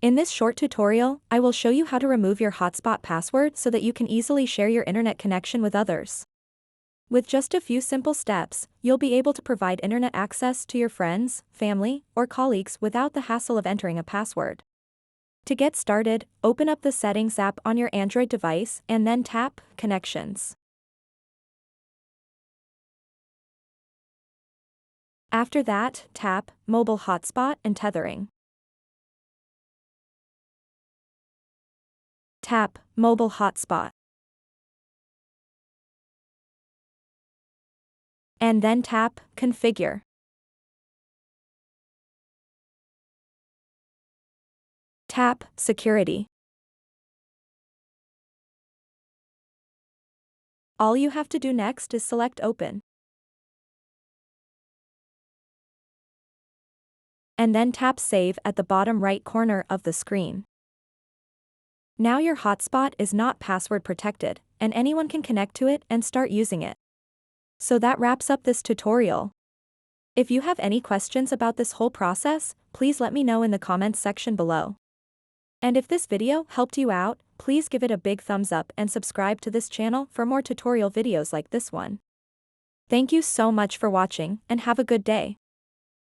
In this short tutorial, I will show you how to remove your hotspot password so that you can easily share your internet connection with others. With just a few simple steps, you'll be able to provide internet access to your friends, family, or colleagues without the hassle of entering a password. To get started, open up the Settings app on your Android device and then tap Connections. After that, tap Mobile Hotspot and Tethering. Tap Mobile Hotspot. And then tap Configure. Tap Security. All you have to do next is select Open. And then tap Save at the bottom right corner of the screen. Now your hotspot is not password protected, and anyone can connect to it and start using it. So that wraps up this tutorial. If you have any questions about this whole process, please let me know in the comments section below. And if this video helped you out, please give it a big thumbs up and subscribe to this channel for more tutorial videos like this one. Thank you so much for watching and have a good day.